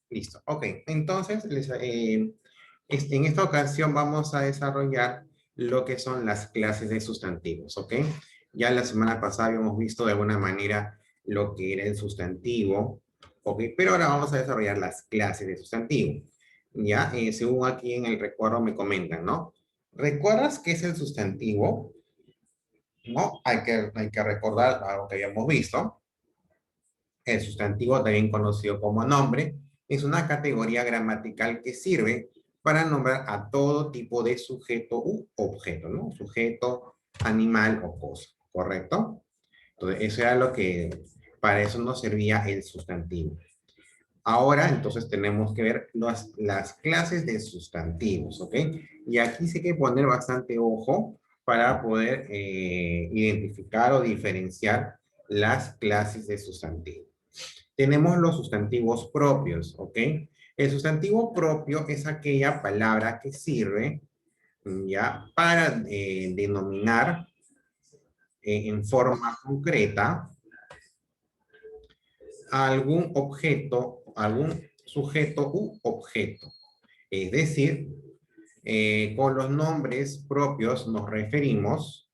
Listo. Ok, entonces en esta ocasión vamos a desarrollar lo que son las clases de sustantivos, ¿ok? Ya la semana pasada habíamos visto de alguna manera lo que era el sustantivo, ¿ok? Pero ahora vamos a desarrollar las clases de sustantivo. Ya, según aquí en el recuerdo me comentan, ¿no? ¿Recuerdas qué es el sustantivo? ¿No? Hay que recordar algo que habíamos visto. El sustantivo, también conocido como nombre, es una categoría gramatical que sirve para nombrar a todo tipo de sujeto u objeto, ¿no? Sujeto, animal o cosa, ¿correcto? Entonces, eso era lo que, para eso nos servía el sustantivo. Ahora, entonces, tenemos que ver las clases de sustantivos, ¿ok? Y aquí sí hay que poner bastante ojo para poder identificar o diferenciar las clases de sustantivos. Tenemos los sustantivos propios, ¿ok? El sustantivo propio es aquella palabra que sirve ya para denominar en forma concreta a algún objeto, algún sujeto u objeto. Es decir, con los nombres propios nos referimos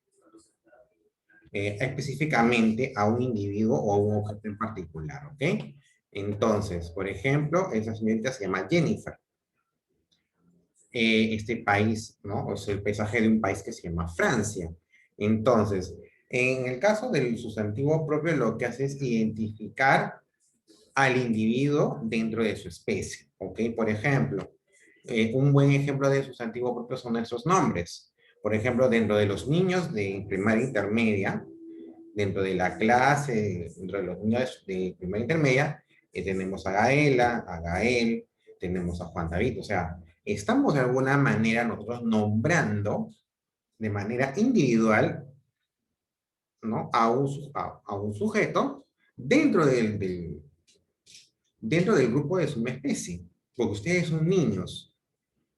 específicamente a un individuo o a un objeto en particular, ¿ok? Entonces, por ejemplo, esa señorita se llama Jennifer. Este país, ¿no? O sea, el paisaje de un país que se llama Francia. Entonces, en el caso del sustantivo propio, lo que hace es identificar al individuo dentro de su especie, ¿ok? Por ejemplo, un buen ejemplo de sustantivo propio son esos nombres. Por ejemplo, dentro de los niños de primaria intermedia, dentro de la clase, dentro de los niños de primaria intermedia, tenemos a Gaela, a Gael, tenemos a Juan David, o sea, estamos de alguna manera nosotros nombrando de manera individual, ¿no? A un sujeto dentro dentro del grupo de su especie, porque ustedes son niños,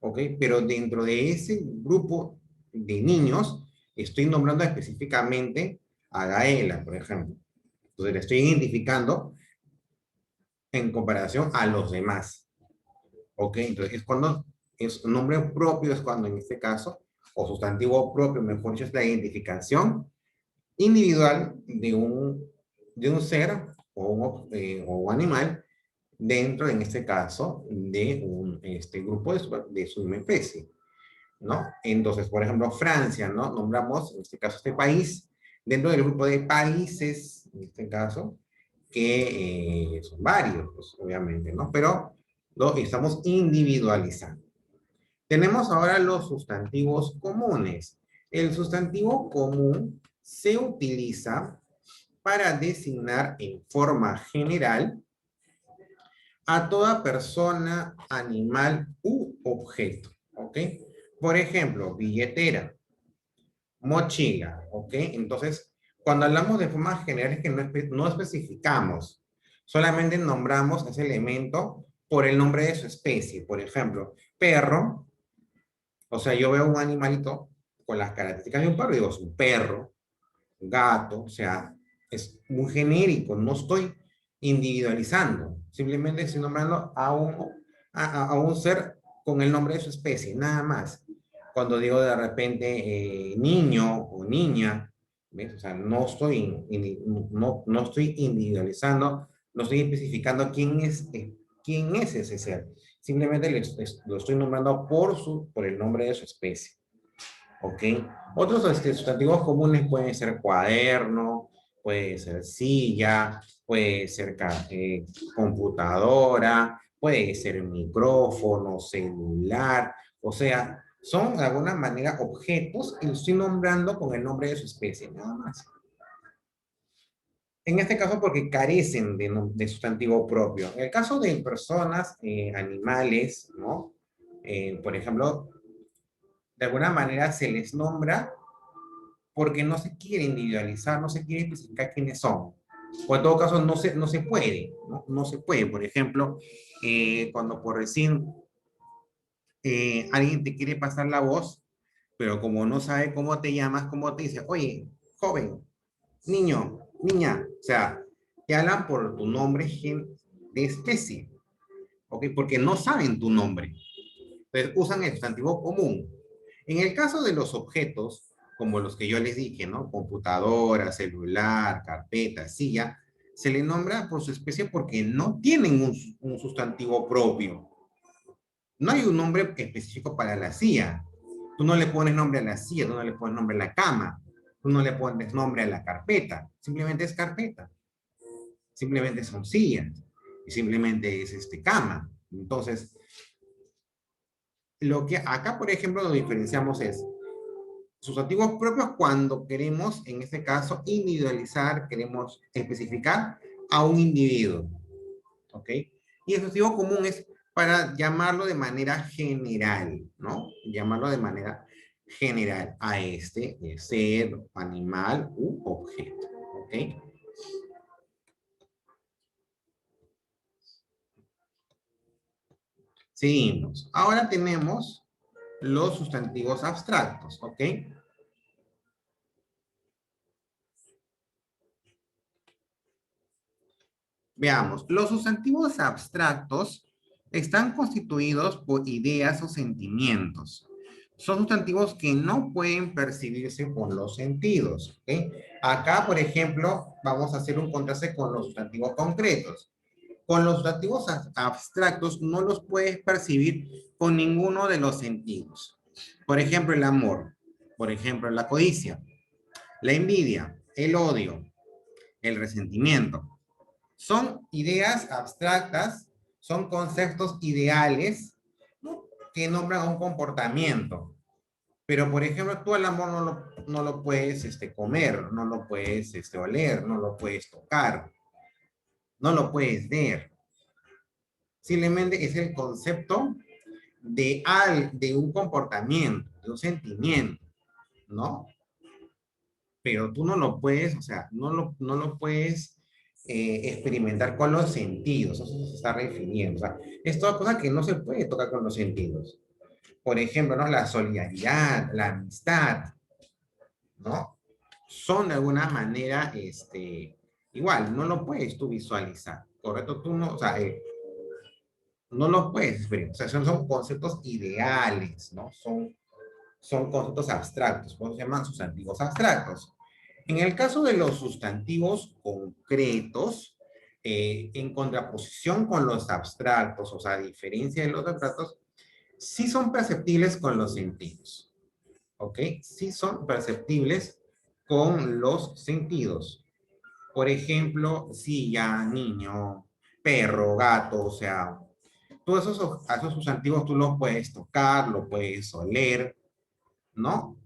¿ok? Pero dentro de ese grupo de niños estoy nombrando específicamente a Gaela, por ejemplo. Entonces le estoy identificando en comparación a los demás. ¿Ok? Entonces es cuando es un nombre propio, es cuando en este caso, o sustantivo propio, mejor dicho, es la identificación individual de un ser o un animal dentro, en este caso, de este grupo de su misma especie, ¿no? Entonces, por ejemplo, Francia, ¿no? Nombramos, en este caso, este país, dentro del grupo de países, en este caso, que son varios, pues, obviamente, ¿no? Pero lo estamos individualizando. Tenemos ahora los sustantivos comunes. El sustantivo común se utiliza para designar en forma general a toda persona, animal u objeto, ¿ok? Por ejemplo, billetera, mochila, ¿ok? Entonces, cuando hablamos de forma general es que no especificamos, solamente nombramos ese elemento por el nombre de su especie. Por ejemplo, perro, o sea, yo veo un animalito con las características de un perro y digo, es un perro, gato, o sea, es muy genérico, no estoy individualizando, simplemente estoy nombrando a un ser con el nombre de su especie, nada más. Cuando digo de repente niño o niña, ¿ves? O sea, no estoy individualizando, no estoy especificando quién es ese ser. Simplemente lo estoy nombrando por el nombre de su especie. ¿Ok? Otros sustantivos comunes pueden ser cuaderno, puede ser silla, puede ser computadora, puede ser micrófono, celular, o sea, son de alguna manera objetos que los estoy nombrando con el nombre de su especie, nada más. En este caso porque carecen de sustantivo propio. En el caso de personas, animales, ¿no? Por ejemplo, de alguna manera se les nombra porque no se quiere individualizar, no se quiere especificar quiénes son. O en todo caso no se puede, ¿no? No se puede. Por ejemplo, cuando por decir alguien te quiere pasar la voz, pero como no sabe cómo te llamas, cómo te dice, oye, joven, niño, niña, o sea, te hablan por tu nombre de especie, ¿ok? Porque no saben tu nombre. Entonces usan el sustantivo común. En el caso de los objetos, como los que yo les dije, ¿no? Computadora, celular, carpeta, silla, se le nombra por su especie porque no tienen un sustantivo propio. No hay un nombre específico para la silla. Tú no le pones nombre a la silla, tú no le pones nombre a la cama, tú no le pones nombre a la carpeta. Simplemente es carpeta. Simplemente son sillas. Y simplemente es cama. Entonces, lo que acá, por ejemplo, lo diferenciamos es sustantivos propios cuando queremos, en este caso, individualizar, queremos especificar a un individuo. ¿Ok? Y el sustantivo común es para llamarlo de manera general, ¿no? Llamarlo de manera general a este ser, animal u objeto. ¿Ok? Seguimos. Ahora tenemos los sustantivos abstractos, ¿ok? Veamos, los sustantivos abstractos están constituidos por ideas o sentimientos. Son sustantivos que no pueden percibirse por los sentidos. ¿Ok? Acá, por ejemplo, vamos a hacer un contraste con los sustantivos concretos. Con los sustantivos abstractos no los puedes percibir con ninguno de los sentidos. Por ejemplo, el amor. Por ejemplo, la codicia. La envidia. El odio. El resentimiento. Son ideas abstractas, son conceptos ideales, ¿no? Que nombran un comportamiento. Pero, por ejemplo, tú el amor no lo puedes comer, no lo puedes oler, no lo puedes tocar, no lo puedes ver. Simplemente es el concepto de un comportamiento, de un sentimiento, ¿no? Pero tú no lo puedes, o sea, no lo puedes experimentar con los sentidos, eso se está refiriendo. O sea, es toda cosa que no se puede tocar con los sentidos. Por ejemplo, ¿no? La solidaridad, la amistad, ¿no? Son de alguna manera, igual, no lo puedes tú visualizar, ¿correcto? Tú no, o sea, no lo puedes experimentar. O sea, son conceptos ideales, ¿no? Son conceptos abstractos, por eso se llaman sustantivos abstractos. En el caso de los sustantivos concretos, en contraposición con los abstractos, o sea, a diferencia de los abstractos, sí son perceptibles con los sentidos, ¿ok? Sí son perceptibles con los sentidos. Por ejemplo, silla, niño, perro, gato, o sea, todos esos sustantivos tú los puedes tocar, los puedes oler, ¿no?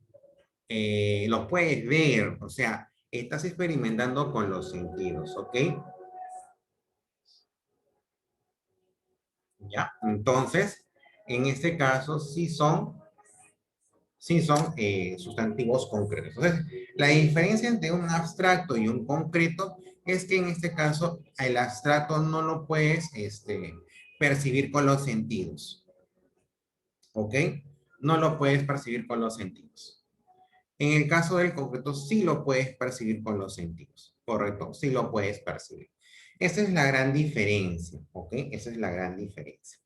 Los puedes ver, o sea, estás experimentando con los sentidos, ¿ok? ¿Ya? Entonces, en este caso sí son sustantivos concretos. Entonces, la diferencia entre un abstracto y un concreto es que en este caso el abstracto no lo puedes percibir con los sentidos, ¿ok? No lo puedes percibir con los sentidos. En el caso del concreto, sí lo puedes percibir con los sentidos, ¿correcto? Sí lo puedes percibir. Esa es la gran diferencia, ¿ok? Esa es la gran diferencia.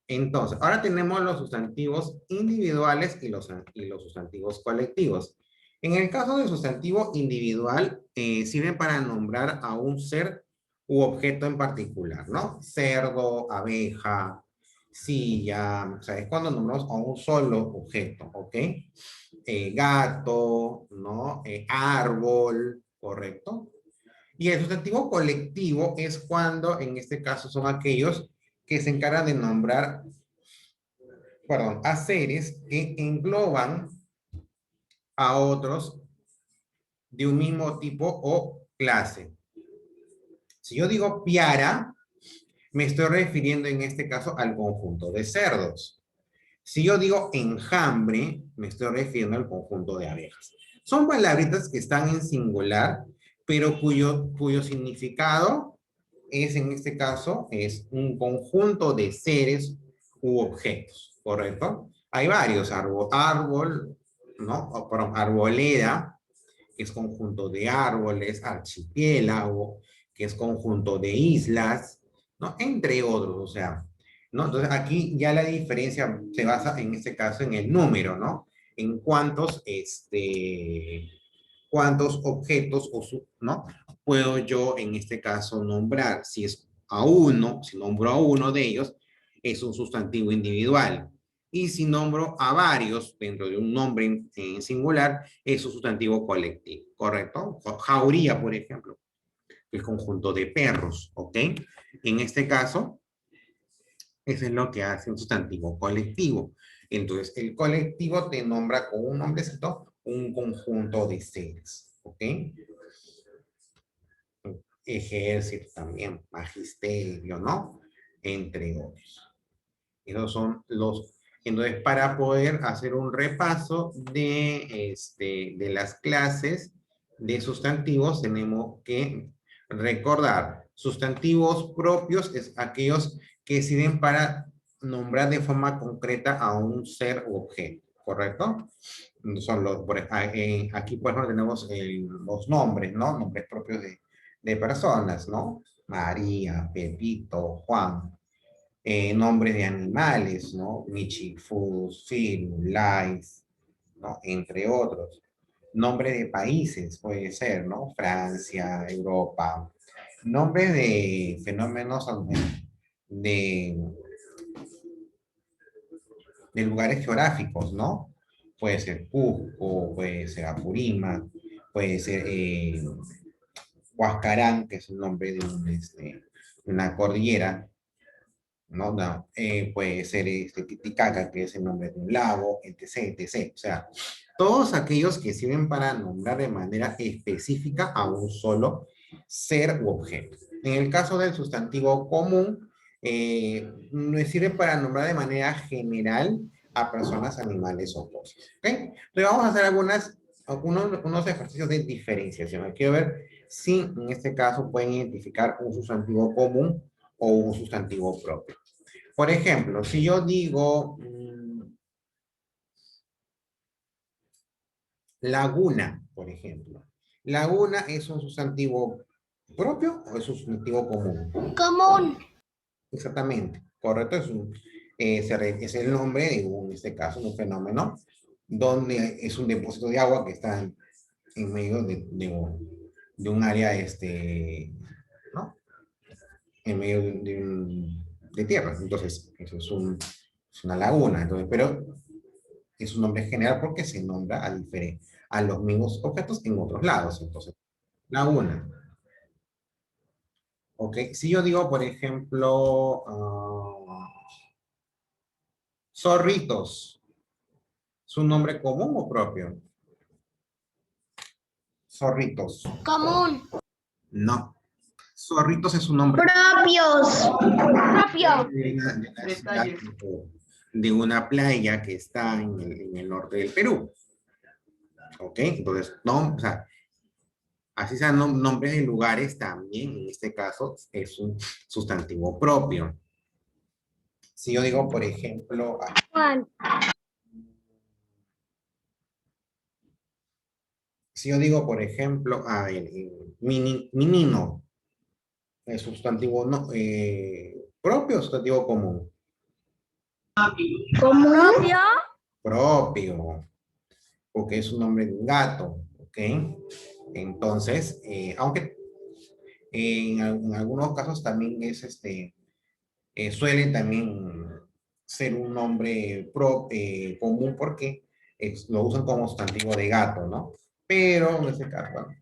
Entonces, ahora tenemos los sustantivos individuales y los sustantivos colectivos. En el caso del sustantivo individual, sirven para nombrar a un ser u objeto en particular, ¿no? Cerdo, abeja, silla, o sea, es cuando nombramos a un solo objeto, ¿ok? Gato, ¿no? Árbol, ¿correcto? Y el sustantivo colectivo es cuando, en este caso, son aquellos que se encargan de nombrar, perdón, a seres que engloban a otros de un mismo tipo o clase. Si yo digo piara, me estoy refiriendo en este caso al conjunto de cerdos. Si yo digo enjambre, me estoy refiriendo al conjunto de abejas. Son palabritas que están en singular, pero cuyo significado es, en este caso, es un conjunto de seres u objetos, ¿correcto? Hay varios, árbol, ¿no? O, perdón, arboleda, que es conjunto de árboles, archipiélago, que es conjunto de islas, ¿no? Entre otros, o sea, ¿no? Entonces aquí ya la diferencia se basa en este caso en el número, ¿no? En cuántos objetos, ¿no? Puedo yo en este caso nombrar. Si es a uno, si nombro a uno de ellos, es un sustantivo individual. Y si nombro a varios dentro de un nombre en singular, es un sustantivo colectivo, ¿correcto? Jauría, por ejemplo, el conjunto de perros, ¿ok? En este caso, eso es lo que hace un sustantivo colectivo. Entonces, el colectivo te nombra con un nombrecito un conjunto de seres, ¿ok? Ejército también, magisterio, ¿no? Entre otros. Esos son los... Entonces, para poder hacer un repaso de las clases de sustantivos, tenemos que recordar, sustantivos propios es aquellos que sirven para nombrar de forma concreta a un ser u objeto, ¿correcto? Son aquí, por ejemplo, tenemos los nombres, ¿no? Nombres propios de personas, ¿no? María, Pepito, Juan, nombres de animales, ¿no? Michifus, Firulais, ¿no? Entre otros. Nombre de países, puede ser, ¿no? Francia, Europa. Nombres de fenómenos de, de lugares geográficos, ¿no? Puede ser Cusco, puede ser Apurímac, puede ser Huascarán, que es el nombre de una cordillera, ¿no? No, puede ser Titicaca, que es el nombre de un lago, etc., etc. O sea, todos aquellos que sirven para nombrar de manera específica a un solo ser u objeto. En el caso del sustantivo común, nos sirve para nombrar de manera general a personas, animales o cosas. ¿Ok? Entonces vamos a hacer unos ejercicios de diferenciación. Quiero ver si en este caso pueden identificar un sustantivo común o un sustantivo propio. Por ejemplo, si yo digo laguna, por ejemplo. ¿Laguna es un sustantivo propio o es un sustantivo común? Común. Exactamente, correcto. Es el nombre de en este caso, un fenómeno donde es un depósito de agua que está en medio de un área, ¿no? En medio de tierra. Entonces, eso es una laguna. Entonces, pero es un nombre general porque se nombra a los mismos objetos en otros lados. Entonces, laguna. Ok, si yo digo, por ejemplo, zorritos, ¿es un nombre común o propio? Zorritos. Común. No. Zorritos es un nombre Propios. Propio. de una playa que está en el norte del Perú. Ok, entonces, no, o sea, así sean nombres de lugares también, en este caso, es un sustantivo propio. Si yo digo, por ejemplo, Juan. si yo digo, por ejemplo, menino, es sustantivo no, propio o sustantivo común. Común. Propio. Propio, porque es un nombre de un gato, ¿ok? Entonces, aunque en algunos casos también suele también ser un nombre común porque lo usan como sustantivo de gato, ¿no? Pero en este caso, bueno,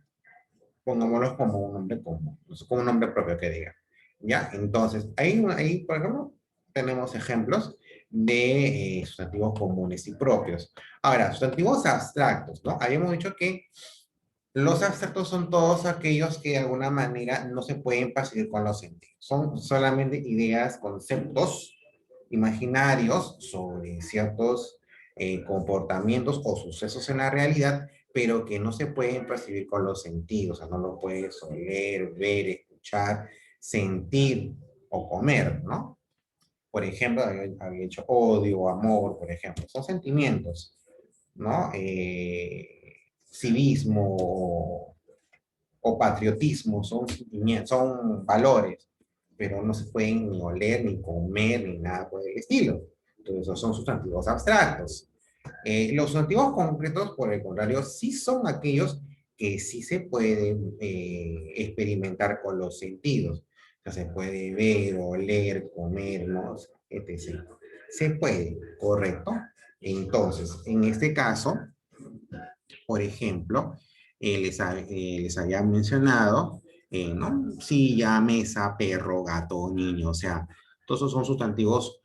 pongámoslo como un nombre común, como un nombre propio que diga. ¿Ya? Entonces, ahí, por ejemplo, tenemos ejemplos de sustantivos comunes y propios. Ahora, sustantivos abstractos, ¿no? Habíamos dicho que los abstractos son todos aquellos que de alguna manera no se pueden percibir con los sentidos. Son solamente ideas, conceptos imaginarios sobre ciertos comportamientos o sucesos en la realidad, pero que no se pueden percibir con los sentidos, o sea, no lo puedes oler, ver, escuchar, sentir o comer, ¿no? Por ejemplo, había hecho odio, amor, por ejemplo, son sentimientos, ¿no? Civismo o patriotismo son sentimientos, son valores, pero no se pueden ni oler, ni comer, ni nada por el estilo. Entonces, esos son sustantivos abstractos. Los sustantivos concretos, por el contrario, sí son aquellos que sí se pueden experimentar con los sentidos. O sea, se puede ver, oler, comer, ¿no? Etc. Se puede, ¿correcto? Entonces, en este caso, por ejemplo, les había mencionado, ¿no? Silla, mesa, perro, gato, niño, o sea, todos esos son sustantivos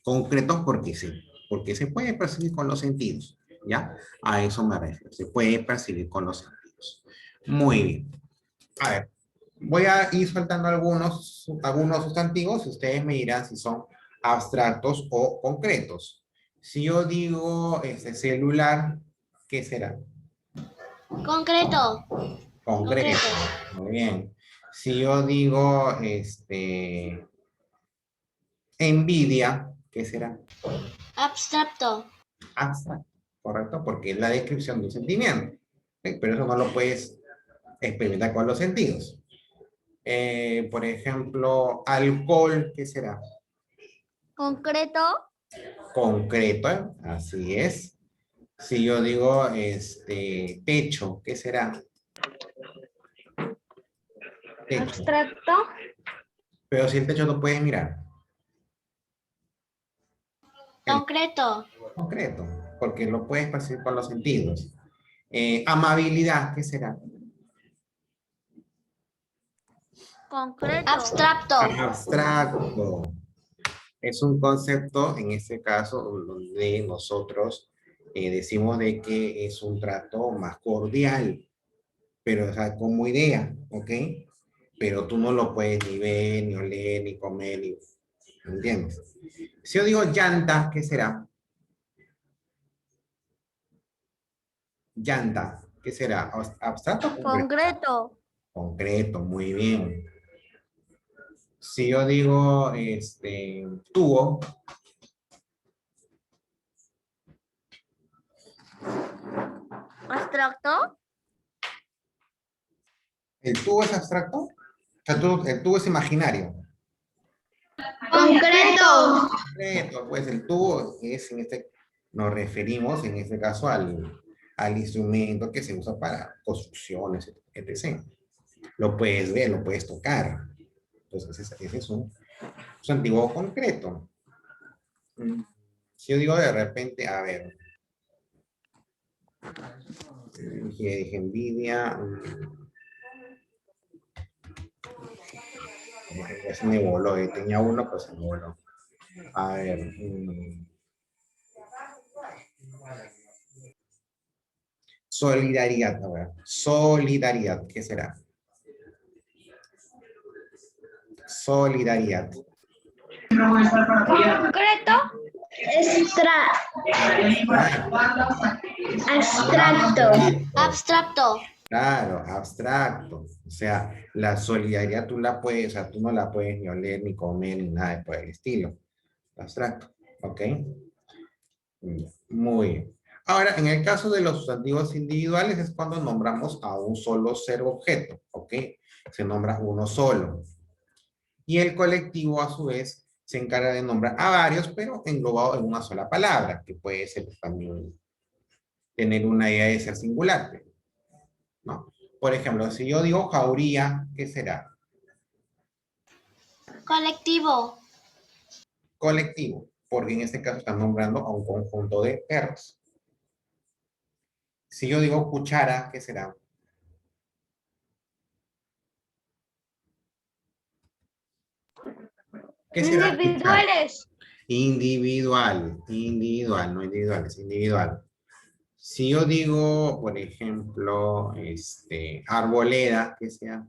concretos porque se puede percibir con los sentidos, ¿ya? A eso me refiero, se puede percibir con los sentidos. Muy bien. A ver, voy a ir soltando algunos sustantivos y ustedes me dirán si son abstractos o concretos. Si yo digo este celular, ¿qué será? Concreto. Concreto. Concreto. Muy bien. Si yo digo envidia, ¿qué será? Abstracto. Abstracto, ¿correcto? Porque es la descripción de un sentimiento. ¿Sí? Pero eso no lo puedes experimentar con los sentidos. Por ejemplo, alcohol, ¿qué será? Concreto. Concreto, ¿eh? Así es. Si yo digo techo, ¿qué será? Techo. Abstracto. Pero si el techo no puedes mirar. El Concreto. concreto, porque lo puedes percibir con los sentidos. Amabilidad, ¿qué será? Concreto. Abstracto. Abstracto. Es un concepto, en este caso, donde nosotros decimos de que es un trato más cordial, pero o sea, como idea, ¿ok? Pero tú no lo puedes ni ver, ni oler, ni comer, ni... ¿Me entiendes? Si yo digo llanta, ¿qué será? Llanta, ¿qué será? ¿Abstracto o concreto? Concreto. Concreto, muy bien. Si yo digo tubo, Abstracto. ¿el tubo es abstracto? O sea, el tubo es imaginario. Concreto. Concreto, pues el tubo es nos referimos en este caso al instrumento que se usa para construcciones, etc. Lo puedes ver, lo puedes tocar. Entonces, ese es un sustantivo concreto. Si yo digo de repente, a ver, dije envidia, ya se me voló, tenía uno, pues se me voló. A ver, solidaridad, a ver, solidaridad, ¿qué será? Solidaridad. Concreto. Abstracto. Abstracto. Claro, abstracto. O sea, la solidaridad tú la puedes, o sea, tú no la puedes ni oler, ni comer, ni nada por el estilo. Abstracto, ¿ok? Muy bien. Ahora, en el caso de los sustantivos individuales es cuando nombramos a un solo ser objeto, ¿ok? Se nombra uno solo. Y el colectivo, a su vez, se encarga de nombrar a varios, pero englobado en una sola palabra, que puede ser también tener una idea de ser singular, ¿no? Por ejemplo, si yo digo jauría, ¿qué será? Colectivo. Colectivo, porque en este caso están nombrando a un conjunto de perros. Si yo digo cuchara, ¿qué será? ¿Qué será cuchara? Individuales. Individual, no individuales, individual. Si yo digo, por ejemplo, arboleda, ¿qué sea?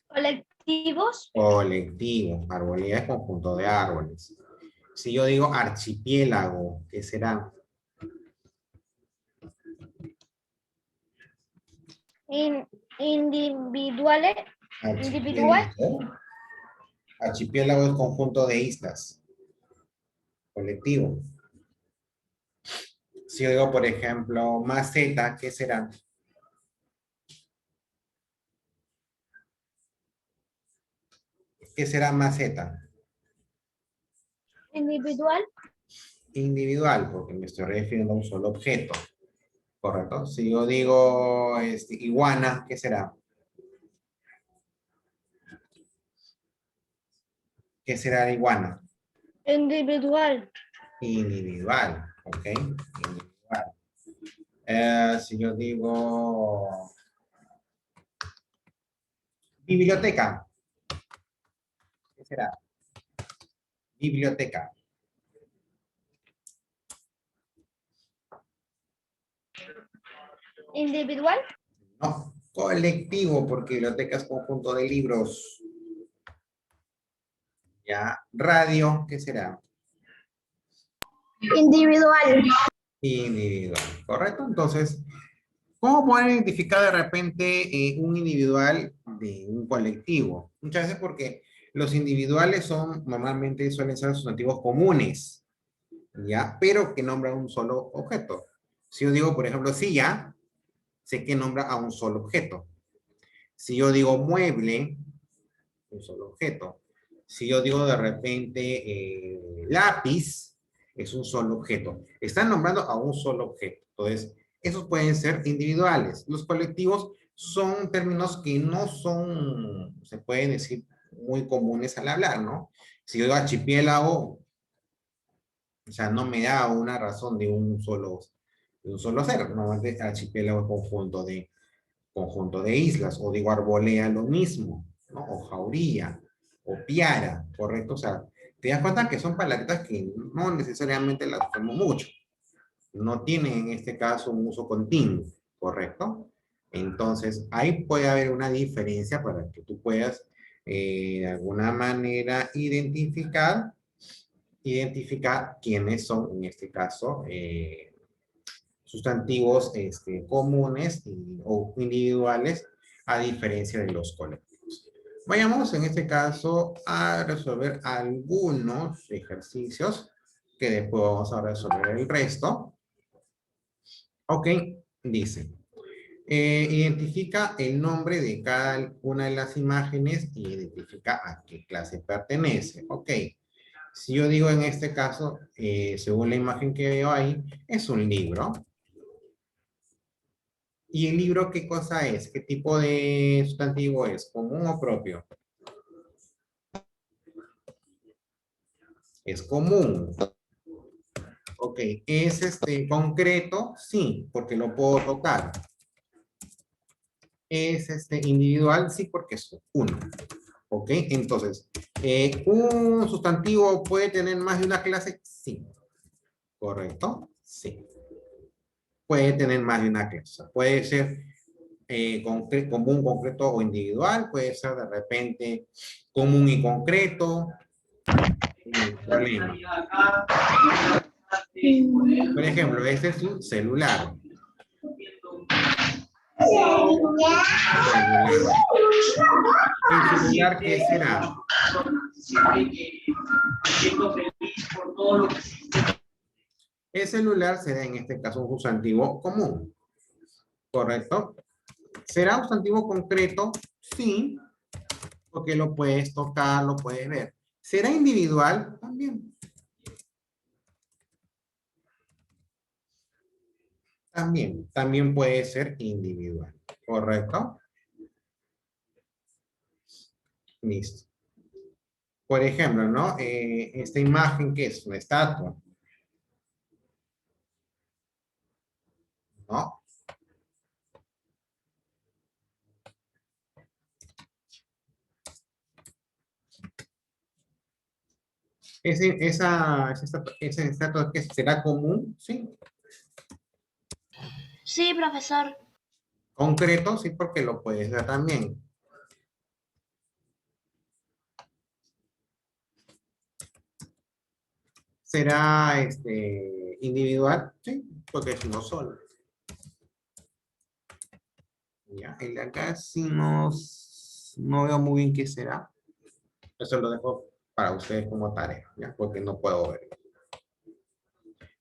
Colectivos. Colectivo, arboleda es conjunto de árboles. Si yo digo archipiélago, ¿qué será? Individuales. Archipiélago. Archipiélago es conjunto de islas. Colectivo. Si yo digo, por ejemplo, maceta, ¿qué será? ¿Qué será maceta? Individual. Individual, porque me estoy refiriendo a un solo objeto. ¿Correcto? Si yo digo iguana, ¿qué será? ¿Qué será la iguana? Individual. Individual, ¿ok? Individual. Si yo digo biblioteca, ¿qué será? Biblioteca. Individual. No, colectivo, porque biblioteca es conjunto de libros. Ya, radio, ¿qué será? Individual. Individual, ¿correcto? Entonces, ¿cómo poder identificar de repente un individual de un colectivo? Muchas veces porque los individuales son, normalmente suelen ser sustantivos comunes, ¿ya? Pero que nombran un solo objeto. Si yo digo, por ejemplo, silla, sé que nombra a un solo objeto. Si yo digo mueble, un solo objeto. Si yo digo de repente lápiz, es un solo objeto. Están nombrando a un solo objeto. Entonces, esos pueden ser individuales. Los colectivos son términos que no son, se pueden decir, muy comunes al hablar, ¿no? Si yo digo archipiélago, o sea, no me da una razón de un solo ser. Normalmente archipiélago es conjunto de islas, o digo arbolea lo mismo, ¿no? O jauría, o piara, ¿correcto? O sea, te das cuenta que son palabritas que no necesariamente las usamos mucho. No tienen en este caso un uso continuo, ¿correcto? Entonces, ahí puede haber una diferencia para que tú puedas de alguna manera identificar quiénes son, en este caso, sustantivos comunes o individuales a diferencia de los colectivos. Vayamos en este caso a resolver algunos ejercicios que después vamos a resolver el resto. Ok, dice, identifica el nombre de cada una de las imágenes y identifica a qué clase pertenece. Ok, si yo digo en este caso, según la imagen que veo ahí, es un libro. ¿Y el libro qué cosa es? ¿Qué tipo de sustantivo es? ¿Común o propio? Es común. Ok, ¿es concreto? Sí, porque lo puedo tocar. ¿Es individual? Sí, porque es uno. Ok, entonces, ¿un sustantivo puede tener más de una clase? Sí. ¿Correcto? Sí. Puede tener más de una clase. Puede ser común, concreto o individual. Puede ser de repente común y concreto. Sin problema. Por ejemplo, este es un celular. Celular. ¿El celular qué será? El celular será en este caso un sustantivo común, ¿correcto? ¿Será un sustantivo concreto? Sí, porque lo puedes tocar, lo puedes ver. ¿Será individual? También. También puede ser individual, ¿correcto? Listo. Por ejemplo, ¿no? Esta imagen, ¿qué es? Una estatua, ¿no? Esa estatua que será común, sí. Sí, profesor. Concreto, sí, porque lo puedes ver también. ¿Será individual? Sí, porque es uno solo. Ya, el de acá sí no veo muy bien qué será. Eso lo dejo para ustedes como tarea, ¿ya? Porque no puedo ver.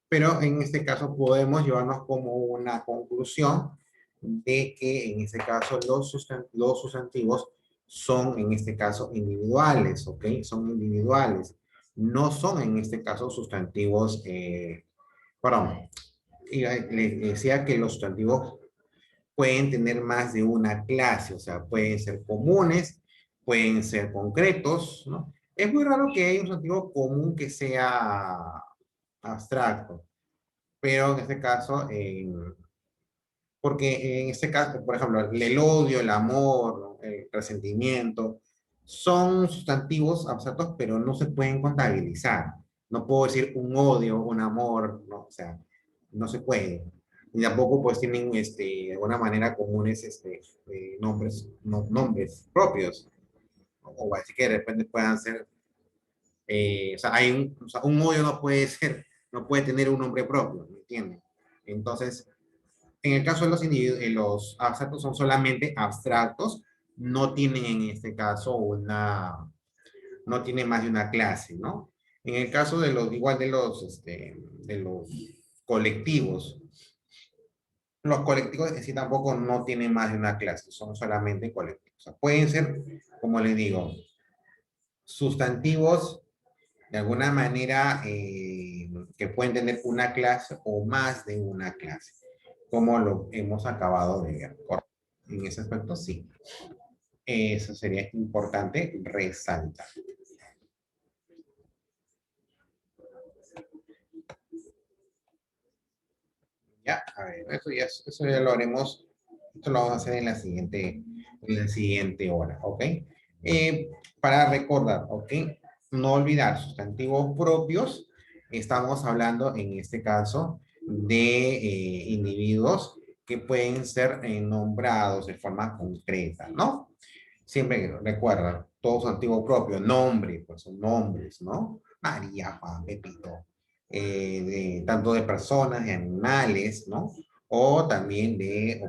Pero en este caso podemos llevarnos como una conclusión de que en este caso los sustantivos son en este caso individuales, ¿ok? Son individuales. No son en este caso sustantivos, perdón, le decía que los sustantivos pueden tener más de una clase, o sea, pueden ser comunes, pueden ser concretos, ¿no? Es muy raro que haya un sustantivo común que sea abstracto, pero en este caso, porque en este caso, por ejemplo, el odio, el amor, ¿no? El resentimiento, son sustantivos abstractos, pero no se pueden contabilizar. No puedo decir un odio, un amor, ¿no? O sea, no se puede. Y tampoco pues tienen de alguna manera comunes nombres, nombres propios. O así que de repente puedan ser, o sea, o sea, un odio no puede ser, no puede tener un nombre propio, ¿me entienden? Entonces, en el caso de los abstractos son solamente abstractos, no tienen en este caso no tienen más de una clase, ¿no? En el caso de igual de los colectivos, los colectivos en sí tampoco no tienen más de una clase, son solamente colectivos. O sea, pueden ser, como les digo, sustantivos de alguna manera que pueden tener una clase o más de una clase, como lo hemos acabado de ver. En ese aspecto, sí. Eso sería importante resaltar. Ya, a ver, eso ya lo haremos. Esto lo vamos a hacer en la siguiente hora, ¿ok? Para recordar, ¿ok? No olvidar sustantivos propios. Estamos hablando en este caso de individuos que pueden ser nombrados de forma concreta, ¿no? Siempre recuerda, todo sustantivo propio, nombre, pues son nombres, ¿no? María, Juan, Pepito, tanto de personas, de animales, ¿no? O también de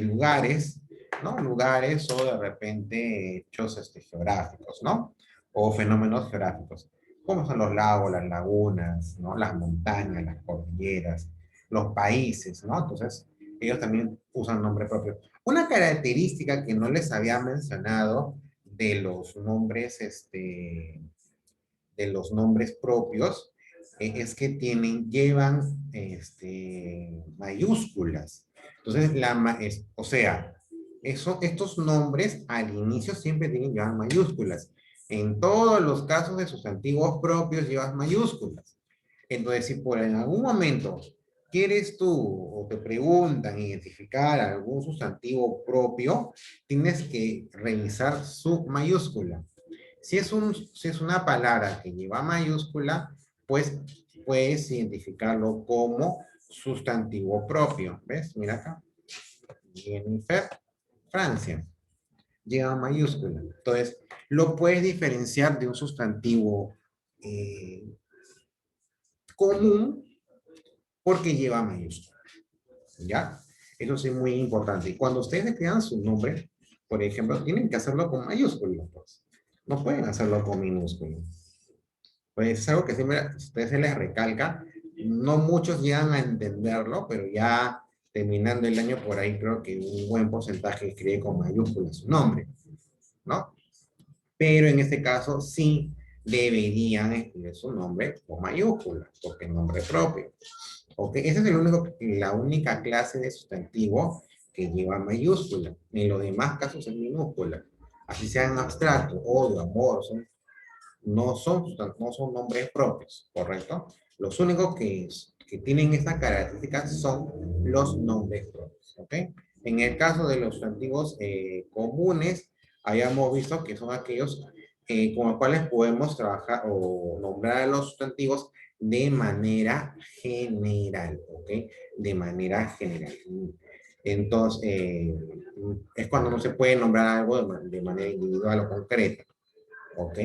lugares, ¿no? Lugares o de repente hechos geográficos, ¿no? O fenómenos geográficos, como son los lagos, las lagunas, ¿no? Las montañas, las cordilleras, los países, ¿no? Entonces, ellos también usan nombre propio. Una característica que no les había mencionado de los nombres, de los nombres propios, es que llevan, mayúsculas. Entonces, o sea, estos nombres al inicio siempre tienen que llevar mayúsculas. En todos los casos de sustantivos propios llevan mayúsculas. Entonces, si por en algún momento quieres tú o te preguntan identificar algún sustantivo propio, tienes que revisar su mayúscula. Si es una palabra que lleva mayúscula, pues puedes identificarlo como sustantivo propio. ¿Ves? Mira acá. Jennifer, Francia. Lleva mayúscula. Entonces, lo puedes diferenciar de un sustantivo común porque lleva mayúscula. ¿Ya? Eso sí es muy importante. Y cuando ustedes escriban su nombre, por ejemplo, tienen que hacerlo con mayúsculas. Pues. No pueden hacerlo con minúsculas. Pues es algo que siempre a ustedes se les recalca. No muchos llegan a entenderlo, pero ya terminando el año por ahí creo que un buen porcentaje escribe con mayúsculas su nombre, ¿no? Pero en este caso sí deberían escribir su nombre con mayúsculas, porque es nombre propio. ¿Ok? Esa es la única clase de sustantivo que lleva mayúscula. En los demás casos es minúscula. Así sean abstractos, odio, amor, no son nombres propios, ¿correcto? Los únicos que tienen esta característica son los nombres propios, ¿ok? En el caso de los sustantivos comunes, habíamos visto que son aquellos con los cuales podemos trabajar o nombrar a los sustantivos de manera general, ¿ok? De manera general. Entonces, es cuando no se puede nombrar algo de manera individual o concreta, ¿ok?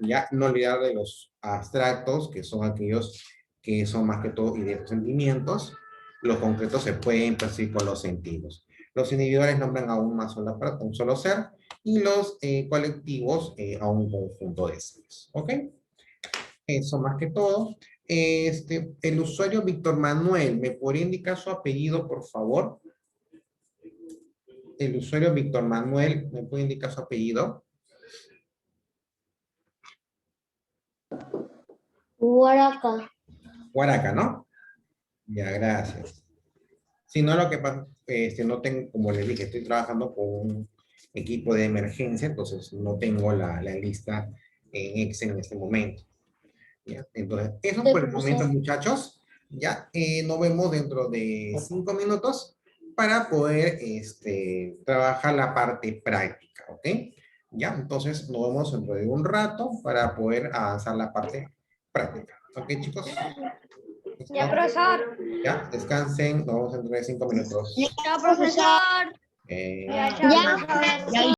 Ya no olvidar de los abstractos, que son aquellos que son más que todo ideas, sentimientos, Los concretos se pueden percibir con los sentidos. Los individuales nombran a un solo ser y los colectivos a un conjunto de seres. ¿Ok? Eso más que todo. El usuario Víctor Manuel, ¿me podría indicar su apellido, por favor? El usuario Víctor Manuel, ¿me puede indicar su apellido? Huaraca. Huaraca, ¿no? Ya, gracias. Si no, lo que pasa, no tengo, como les dije, estoy trabajando con un equipo de emergencia, entonces no tengo la lista en Excel en este momento. ¿Ya? Entonces, eso por el momento, muchachos. Ya, nos vemos dentro de 5 minutos para poder trabajar la parte práctica, ¿ok? Ya, entonces nos vemos dentro de un rato para poder avanzar la parte práctica. ¿Ok, chicos? Ya, profesor. Ya, descansen, nos vemos dentro de 5 minutos. Ya, profesor. Eh, Ya, profesor.